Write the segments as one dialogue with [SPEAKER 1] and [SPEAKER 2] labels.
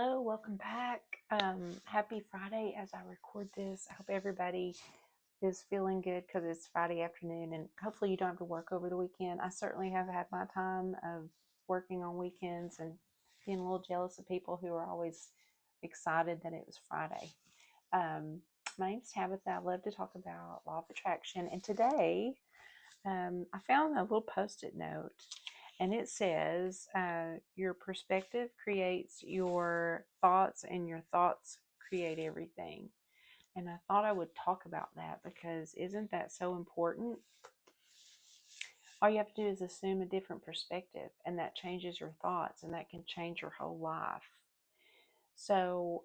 [SPEAKER 1] Hello, welcome back. Happy Friday as I record this. I hope everybody is feeling good because it's Friday afternoon and hopefully you don't have to work over the weekend. I certainly have had my time of working on weekends and being a little jealous of people who are always excited that it was Friday. Um, my name's Tabitha. I love to talk about law of attraction, and today I found a little post-it note, and it says, your perspective creates your thoughts, and your thoughts create everything. And I thought I would talk about that because isn't that so important? All you have to do is assume a different perspective, and that changes your thoughts, and that can change your whole life. So,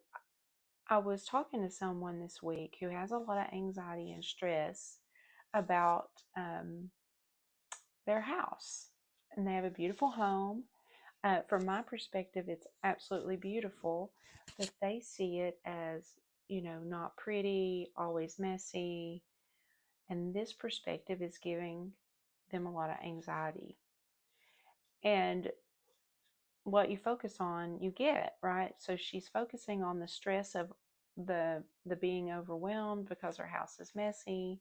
[SPEAKER 1] I was talking to someone this week who has a lot of anxiety and stress about their house, and they have a beautiful home. From my perspective, it's absolutely beautiful, but they see it as, not pretty, always messy. And this perspective is giving them a lot of anxiety. And what you focus on, you get, right? So she's focusing on the stress of the being overwhelmed because her house is messy,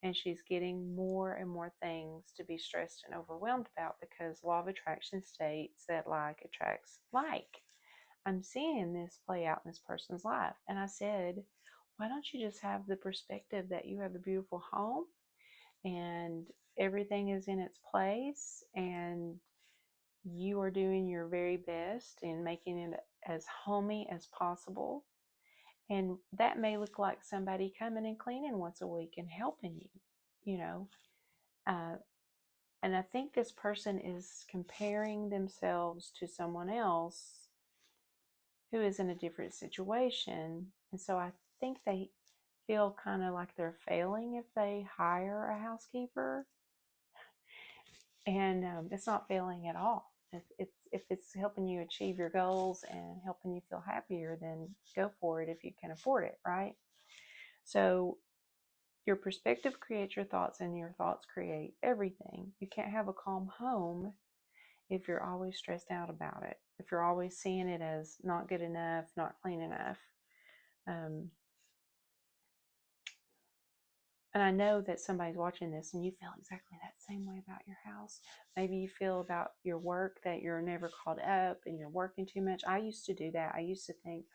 [SPEAKER 1] and she's getting more and more things to be stressed and overwhelmed about because law of attraction states that like attracts like. I'm seeing this play out in this person's life. And I said, why don't you just have the perspective that you have a beautiful home and everything is in its place and you are doing your very best in making it as homey as possible. And that may look like somebody coming and cleaning once a week and helping you, you know. Uh, and I think this person is comparing themselves to someone else who is in a different situation. And so I think they feel kind of like they're failing if they hire a housekeeper. And it's not failing at all. If it's helping you achieve your goals and helping you feel happier, then go for it if you can afford it, right? So your perspective creates your thoughts, and your thoughts create everything. You can't have a calm home if you're always stressed out about it, if you're always seeing it as not good enough, not clean enough. Um, and I know that somebody's watching this and you feel exactly that same way about your house. Maybe you feel about your work that you're never caught up and you're working too much. I used to do that. I used to think,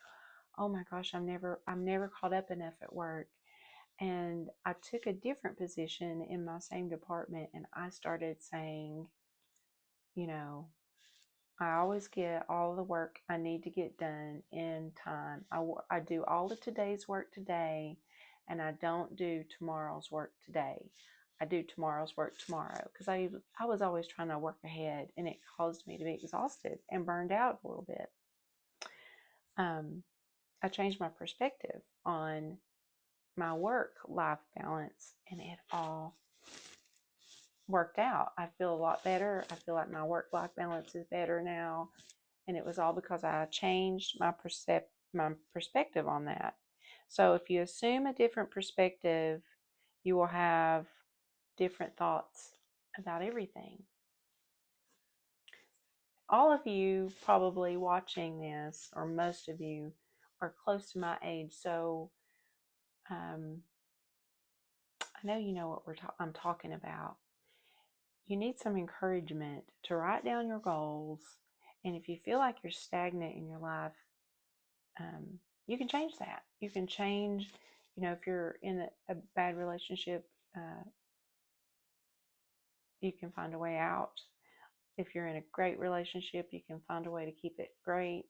[SPEAKER 1] oh my gosh, I'm never caught up enough at work. And I took a different position in my same department, and I started saying, you know, I always get all the work I need to get done in time. I do all of today's work today, and I don't do tomorrow's work today. I do tomorrow's work tomorrow because I was always trying to work ahead, and it caused me to be exhausted and burned out a little bit. I changed my perspective on my work life balance, and it all worked out. I feel a lot better. I feel like my work life balance is better now. And it was all because I changed my perspective on that. So if you assume a different perspective, you will have different thoughts about everything. All of you probably watching this, or most of you, are close to my age, so um, I know you know what I'm talking about. You need some encouragement to write down your goals, and if you feel like you're stagnant in your life, you can change that. You can change, if you're in a bad relationship, you can find a way out. If you're in a great relationship, you can find a way to keep it great.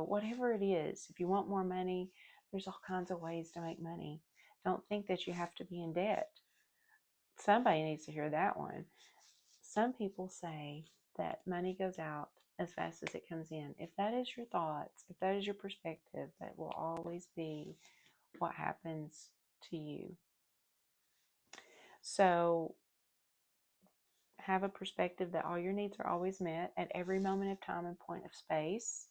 [SPEAKER 1] Whatever it is, if you want more money, there's all kinds of ways to make money. Don't think that you have to be in debt. Somebody needs to hear that one. Some people say that money goes out as fast as it comes in. If that is your thoughts, if that is your perspective, that will always be what happens to you. So have a perspective that all your needs are always met at every moment of time and point of space.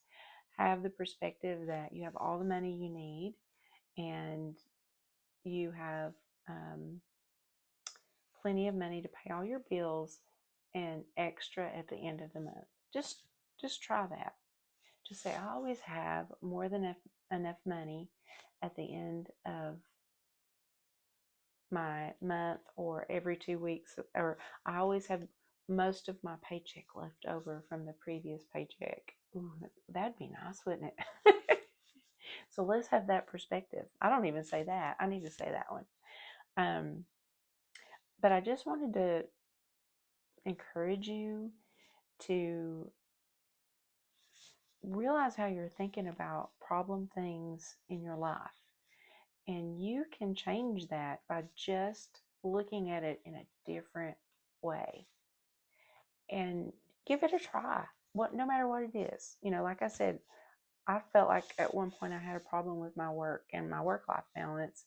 [SPEAKER 1] Have the perspective that you have all the money you need, and you have plenty of money to pay all your bills and extra at the end of the month. Just try that. just say, I always have more than enough money at the end of my month or every 2 weeks, or I always have most of my paycheck left over from the previous paycheck. Ooh, that'd be nice, wouldn't it? So let's have that perspective. I don't even say that. I need to say that one. But I just wanted to encourage you to realize how you're thinking about problem things in your life. And you can change that by just looking at it in a different way and give it a try. No matter what it is. Like I said, I felt like at one point I had a problem with my work and my work-life balance.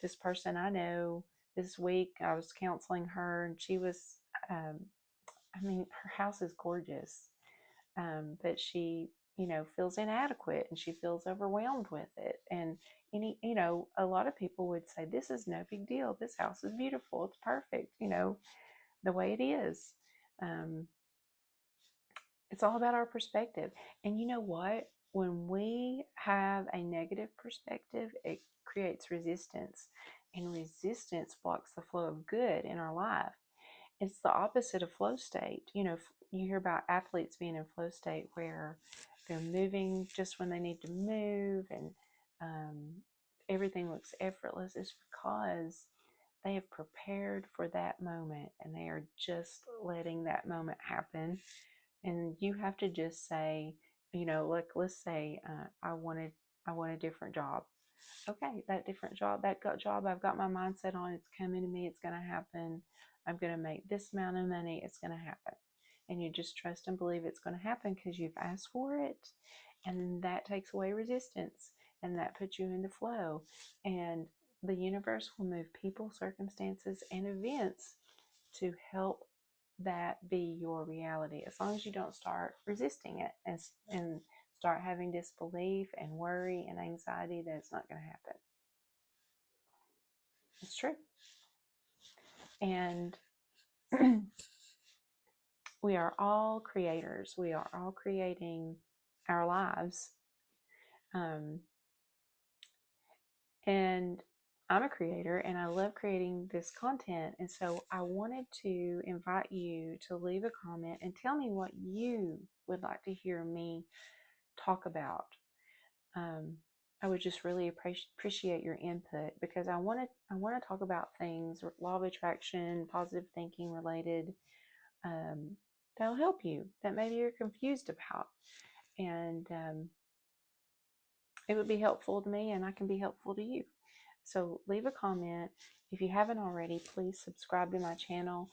[SPEAKER 1] This person I know, this week I was counseling her, and she was, her house is gorgeous, but she, feels inadequate and she feels overwhelmed with it. And a lot of people would say, this is no big deal. This house is beautiful. It's perfect, the way it is. It's all about our perspective. And you know what? When we have a negative perspective, it creates resistance, and resistance blocks the flow of good in our life. It's the opposite of flow state. You hear about athletes being in flow state where they're moving just when they need to move, and everything looks effortless. It's because they have prepared for that moment and they are just letting that moment happen. And you have to just say, like, let's say I want a different job. Okay, that different job, job I've got my mindset on, it's coming to me, it's going to happen. I'm going to make this amount of money, it's going to happen. And you just trust and believe it's going to happen because you've asked for it. And that takes away resistance, and that puts you into flow. And the universe will move people, circumstances, and events to help that be your reality, as long as you don't start resisting it and start having disbelief and worry and anxiety that it's not going to happen. It's true. And we are all creators. We are all creating our lives. And I'm a creator and I love creating this content. And so I wanted to invite you to leave a comment and tell me what you would like to hear me talk about. I would just really appreciate your input, because I want to talk about things, law of attraction, positive thinking related, that'll help you, that maybe you're confused about. And it would be helpful to me, and I can be helpful to you. So leave a comment. If you haven't already, please subscribe to my channel.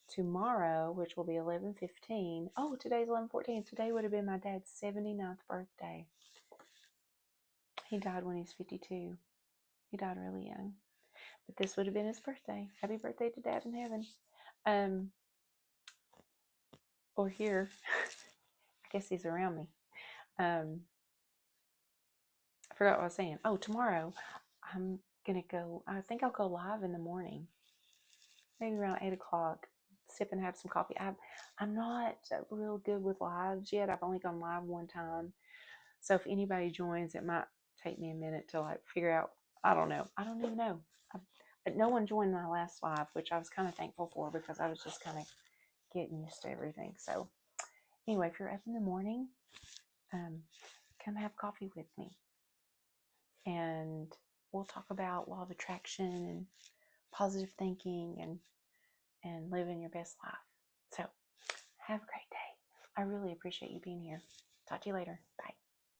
[SPEAKER 1] Tomorrow, which will be 11/15. Oh, today's 11/14. Today would have been my dad's 79th birthday. He died when he was 52. He died really young. But this would have been his birthday. Happy birthday to Dad in heaven. Or here. I guess he's around me. I forgot what I was saying. Oh, tomorrow I'm going to go, I think I'll go live in the morning. Maybe around 8 o'clock. Sip and have some coffee. I'm not real good with lives yet. I've only gone live one time. So if anybody joins, it might take me a minute to figure out. I don't know. I don't even know. No one joined my last live, which I was kind of thankful for, because I was just kind of getting used to everything. So anyway, if you're up in the morning, come have coffee with me, and we'll talk about law of attraction and positive thinking and living your best life. So have a great day. I really appreciate you being here. Talk to you later. Bye.